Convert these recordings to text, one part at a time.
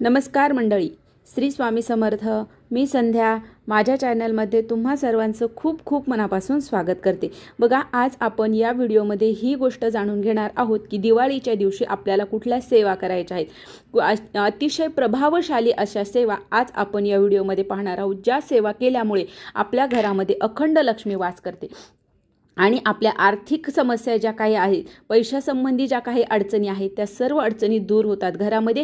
नमस्कार मंडळी, श्री स्वामी समर्थ. मी संध्या माझ्या चॅनलमध्ये तुम्हा सर्वांचं खूप खूप मनापासून स्वागत करते. बघा, आज आपण या व्हिडिओमध्ये ही गोष्ट जाणून घेणार आहोत की दिवाळीच्या दिवशी आपल्याला कुठल्या सेवा करायच्या आहेत. अतिशय प्रभावशाली अशा सेवा आज आपण या व्हिडिओमध्ये पाहणार आहोत, ज्या सेवा केल्यामुळे आपल्या घरामध्ये अखंड लक्ष्मी वास करते आणि आपल्या आर्थिक समस्या ज्या काही आहेत, पैशासंबंधी ज्या काही अडचणी आहेत, त्या सर्व अडचणी दूर होतात. घरामध्ये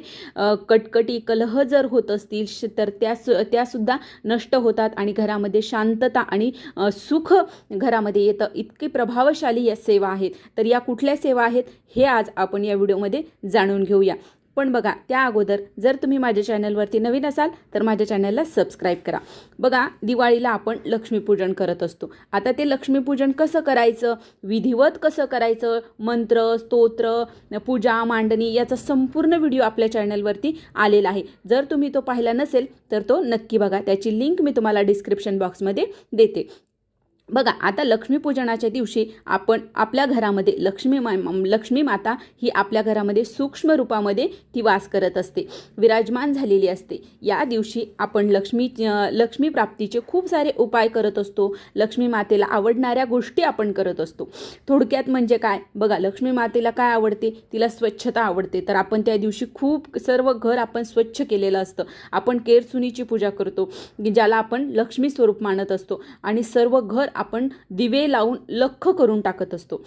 कटकटी कलह जर होत असतील तर त्यासुद्धा नष्ट होतात आणि घरामध्ये शांतता आणि सुख घरामध्ये येतं. इतकी प्रभावशाली या सेवा आहेत. तर या कुठल्या सेवा आहेत हे आज आपण या व्हिडिओमध्ये जाणून घेऊया. पण बघा, त्या अगोदर जर तुम्ही माझ्या चॅनलवरती नवीन असाल तर माझ्या चॅनलला सबस्क्राईब करा. बघा, दिवाळीला आपण लक्ष्मीपूजन करत असतो. आता ते लक्ष्मीपूजन कसं करायचं, विधिवत कसं करायचं, मंत्र, स्तोत्र, पूजा, मांडणी याचा संपूर्ण व्हिडिओ आपल्या चॅनलवरती आलेला आहे. जर तुम्ही तो पाहिला नसेल तर तो नक्की बघा. त्याची लिंक मी तुम्हाला डिस्क्रिप्शन बॉक्समध्ये देते. बघा, आता लक्ष्मीपूजनाच्या दिवशी आपण आपल्या घरामध्ये लक्ष्मी माता ही आपल्या घरामध्ये सूक्ष्म रूपामध्ये ती वास करत असते, विराजमान झालेली असते. या दिवशी आपण लक्ष्मी प्राप्तीचे खूप सारे उपाय करत असतो. लक्ष्मी मातेला आवडणाऱ्या गोष्टी आपण करत असतो. थोडक्यात म्हणजे काय, बघा, लक्ष्मी मातेला काय आवडते, तिला स्वच्छता आवडते. तर आपण त्या दिवशी खूप सर्व घर आपण स्वच्छ केलेलं असतं. आपण केरसुनीची पूजा करतो, ज्याला आपण लक्ष्मी स्वरूप मानत असतो, आणि सर्व घर आपण दिवे लावून लख्ख करून टाकत असतो.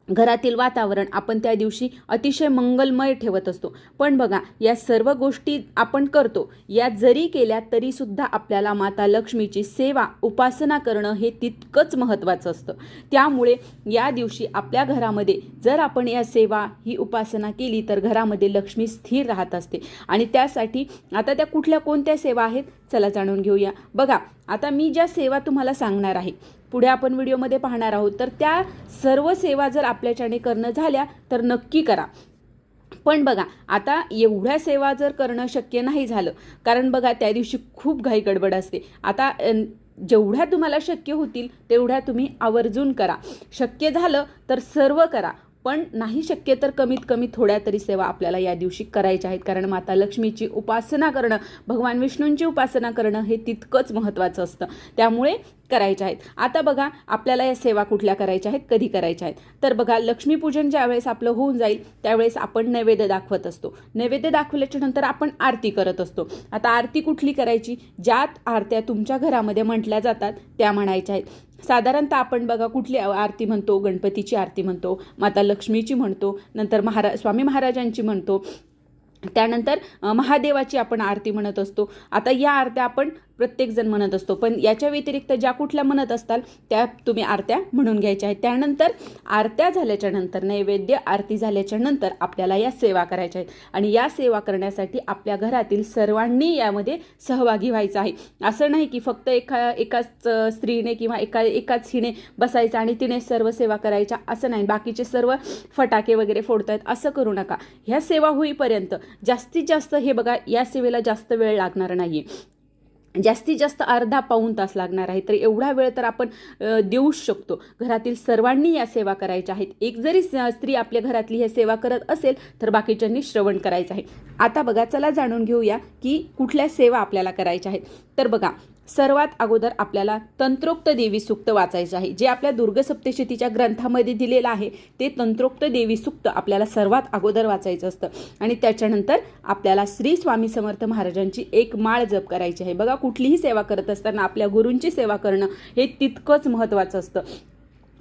घरातील वातावरण आपण त्या दिवशी अतिशय मंगलमय ठेवत असतो. पण बघा, या सर्व गोष्टी आपण करतो, या जरी केल्या तरी सुद्धा आपल्याला माता लक्ष्मीची सेवा उपासना करणं हे तितकंच महत्त्वाचं असतं. त्यामुळे या दिवशी आपल्या घरामध्ये जर आपण या सेवा ही उपासना केली तर घरामध्ये लक्ष्मी स्थिर राहत असते. आणि त्यासाठी आता त्या कोणत्या सेवा आहेत चला जाणून घेऊया. बघा, आता मी ज्या सेवा तुम्हाला सांगणार आहे, पुढे आपण व्हिडिओमध्ये पाहणार आहोत, तर त्या सर्व सेवा जर आपल्याच्याने करणं झाल्या तर नक्की करा. पण बघा, आता एवढ्या सेवा जर करणं शक्य नाही झालं, कारण बघा त्या दिवशी खूप घाई गडबड असते. आता जेवढ्या तुम्हाला शक्य होतील तेवढ्या तुम्ही आवर्जून करा. शक्य झालं तर सर्व करा, पण नाही शक्य तर कमीत कमी थोड्या तरी सेवा आपल्याला या दिवशी करायच्या आहेत. कारण माता लक्ष्मीची उपासना करणं, भगवान विष्णूंची उपासना करणं हे तितकंच महत्त्वाचं असतं. त्यामुळे करायच्या आहेत. आता बघा, आपल्याला या सेवा कुठल्या करायच्या आहेत, कधी करायच्या आहेत, तर बघा, लक्ष्मीपूजन ज्यावेळेस आपलं होऊन जाईल त्यावेळेस आपण नैवेद्य दाखवत असतो. नैवेद्य दाखवल्याच्या नंतर आपण आरती करत असतो. आता आरती कुठली करायची, ज्यात आरत्या तुमच्या घरामध्ये म्हटल्या जातात त्या म्हणायच्या आहेत. साधारणतः आपण बघा कुठली आरती म्हणतो, गणपतीची आरती म्हणतो, माता लक्ष्मीची म्हणतो, नंतर स्वामी महाराजांची म्हणतो, त्यानंतर महादेवाची आपण आरती म्हणत असतो. आता या आरत्या आपण प्रत्येकजण म्हणत असतो, पण याच्या व्यतिरिक्त ज्या कुठल्या म्हणत असताल त्या तुम्ही आरत्या म्हणून घ्यायच्या आहेत. त्यानंतर आरत्या झाल्याच्या नंतर, नैवेद्य आरती झाल्याच्या नंतर आपल्याला या सेवा करायच्या आहेत. आणि या सेवा करण्यासाठी आपल्या घरातील सर्वांनी यामध्ये सहभागी व्हायचं आहे. असं नाही की फक्त एकाच स्त्रीने किंवा एकाच हिने बसायचं आणि तिने सर्व सेवा करायच्या, असं नाही. बाकीचे सर्व फटाके वगैरे फोडतायत असं करू नका. ह्या सेवा होईपर्यंत जास्तीत जास्त, हे बघा, या सेवेला जास्त वेळ लागणार नाही, जास्तीत जास्त अर्धा पाऊण तास लागणार आहे. तर एवढा वेळ तर आपण देऊच शकतो. घरातील सर्वांनी या सेवा करायच्या आहेत. एक जरी स्त्री आपल्या घरातली ही सेवा करत असेल तर बाकीच्यांनी श्रवण करायचं आहे. आता बघा, चला जाणून घेऊया की कुठल्या सेवा आपल्याला करायच्या आहेत. तर बघा, सर्वात अगोदर आपल्याला तंत्रोक्त देवी सूक्त वाचायचं आहे. जे आपल्या दुर्गसप्तशतीच्या ग्रंथामध्ये दिलेलं आहे ते तंत्रोक्त देवी सूक्त आपल्याला सर्वात अगोदर वाचायचं असतं. आणि त्याच्यानंतर आपल्याला श्री स्वामी समर्थ महाराजांची एक माळ जप करायची आहे. बघा, कुठलीही सेवा करत असताना आपल्या गुरूंची सेवा करणं हे तितकंच महत्त्वाचं असतं.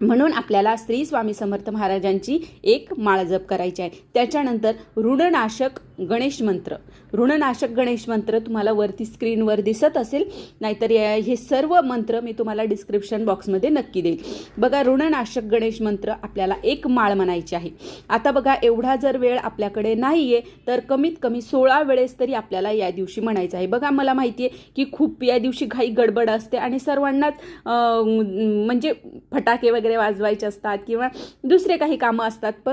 म्हणून आपल्याला श्री स्वामी समर्थ महाराजांची एक माळ जप करायची आहे. त्याच्यानंतर ऋणनाशक गणेश मंत्र तुम्हाला वरती स्क्रीनवर दिसत असेल, नाहीतर हे सर्व मंत्र मी तुम्हाला डिस्क्रिप्शन बॉक्समध्ये नक्की देईल. बघा, ऋणनाशक गणेश मंत्र आपल्याला एक माळ म्हणायची आहे. आता बघा, एवढा जर वेळ आपल्याकडे नाही आहे तर कमीत कमी 16 वेळेस तरी आपल्याला या दिवशी म्हणायचं आहे. बघा, मला माहिती आहे की खूप या दिवशी घाई गडबड असते आणि सर्वांनाच म्हणजे फटाके वगैरे वाजवायचे असतात किंवा दुसरे काही कामं असतात.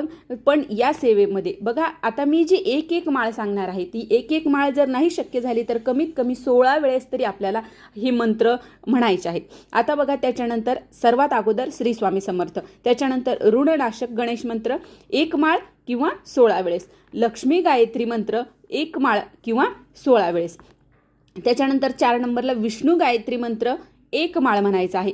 पण या सेवेमध्ये बघा, आता मी जी एक माळ सांगणार आहे ती एक माळ जर नाही शक्य झाली तर कमीत कमी 16 वेळेस तरी आपल्याला हे मंत्र म्हणायचे आहेत. आता बघा, त्याच्यानंतर सर्वात अगोदर श्री स्वामी समर्थ, त्याच्यानंतर ऋणनाशक गणेश मंत्र एक माळ, किंवा 16 वेळेस. लक्ष्मी गायत्री मंत्र 1 माळ किंवा 16 वेळेस. त्याच्यानंतर 4 नंबरला विष्णू गायत्री मंत्र 1 माळ म्हणायचा आहे.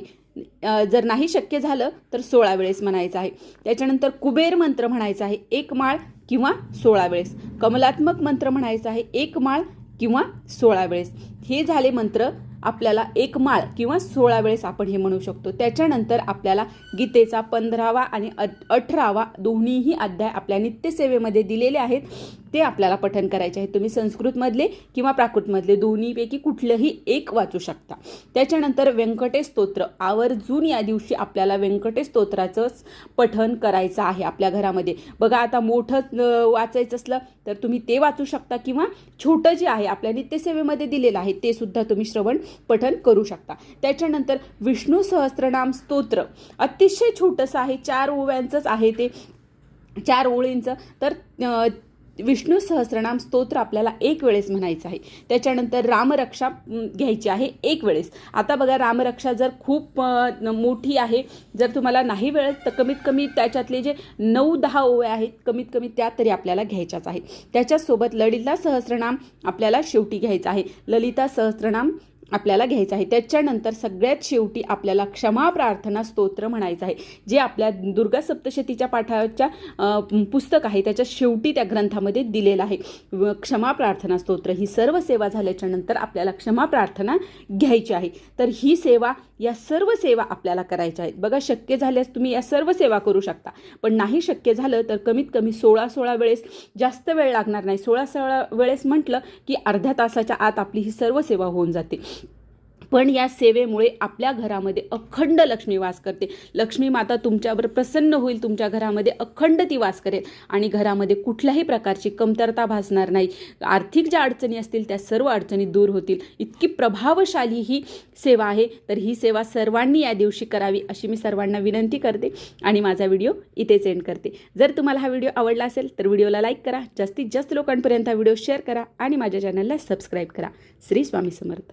जर नाही शक्य झालं तर 16 वेळेस म्हणायचं आहे. त्याच्यानंतर कुबेर मंत्र म्हणायचा आहे 1 माळ किंवा 16 वेळेस. कमलात्मक मंत्र म्हणायचा आहे 1 माळ किंवा 16 वेळेस. हे झाले मंत्र आपल्याला 1 माळ किंवा 16 वेळेस आपण हे म्हणू शकतो. त्याच्यानंतर आपल्याला गीतेचा 15वा आणि 18वा दोन्हीही अध्याय आपल्या नित्यसेवेमध्ये दिलेले आहेत, ते आपल्याला पठण करायचे आहेत. तुम्ही संस्कृतमधले किंवा प्राकृतमधले दोन्हीपैकी कुठलंही एक वाचू शकता. त्याच्यानंतर व्यंकटेश स्तोत्र आवर्जून या दिवशी आपल्याला व्यंकटेश स्तोत्राचंच पठण करायचं आहे आपल्या घरामध्ये. बघा, आता मोठं वाचायचं असलं तर तुम्ही ते वाचू शकता किंवा छोटं जे आहे आपल्या नित्यसेवेमध्ये दिलेलं आहे ते सुद्धा तुम्ही श्रवण पठण करू शकता. त्याच्यानंतर विष्णू सहस्त्रनाम स्तोत्र अतिशय छोटंसं आहे, 4 ओव्यांचंच आहे ते, 4 ओळींचं. तर विष्णू सहस्त्रनाम स्तोत्र आपल्याला 1 वेळेस म्हणायचं आहे. त्याच्यानंतर रामरक्षा घ्यायची आहे 1 वेळेस. आता बघा, रामरक्षा जर खूप मोठी आहे, जर तुम्हाला नाही वेळ तर कमीत कमी त्याच्यातले जे 9-10 ओव्या आहेत कमीत कमी त्या तरी आपल्याला घ्यायच्याच आहे. त्याच्यासोबत ललिता सहस्त्रनाम आपल्याला शेवटी घ्यायचं आहे. ललिता सहस्त्रनाम आपल्याला घ्यायचं आहे. त्याच्यानंतर सगळ्यात शेवटी आपल्याला क्षमा प्रार्थना स्तोत्र म्हणायचं आहे, जे आपल्या दुर्गा सप्तशतीच्या पाठाच्या पुस्तक आहे त्याच्या शेवटी त्या ग्रंथामध्ये दिलेलं आहे. क्षमा प्रार्थना स्तोत्र ही सर्व सेवा झाल्याच्या नंतर आपल्याला क्षमा प्रार्थना घ्यायची आहे. तर ही सेवा, या सर्व सेवा आपल्याला करायच्या आहेत. बघा, शक्य झाल्यास तुम्ही या सर्व सेवा करू शकता, पण नाही शक्य झालं तर कमीत कमी 16 वेळेस, जास्त वेळ लागणार नाही. 16 वेळेस म्हटलं की अर्ध्या तासाच्या आत आपली ही सर्व सेवा होऊन जाते. पण या सेवेमुळे आपल्या घरामध्ये अखंड लक्ष्मी वास करते. लक्ष्मी माता तुमच्यावर प्रसन्न होईल, तुमच्या घरामध्ये अखंड ती वास करेल आणि घरामध्ये कुठल्याही प्रकारची कमतरता भासणार नाही. आर्थिक ज्या अडचणी असतील त्या सर्व अडचणी दूर होतील. इतकी प्रभावशाली ही सेवा आहे. तर ही सेवा सर्वांनी या दिवशी करावी अशी मी सर्वांना विनंती करते आणि माझा व्हिडिओ इथेच एंड करते. जर तुम्हाला हा व्हिडिओ आवडला असेल तर व्हिडिओला लाईक करा, जास्तीत जास्त लोकांपर्यंत हा व्हिडिओ शेअर करा आणि माझ्या चॅनलला सबस्क्राईब करा. श्री स्वामी समर्थ.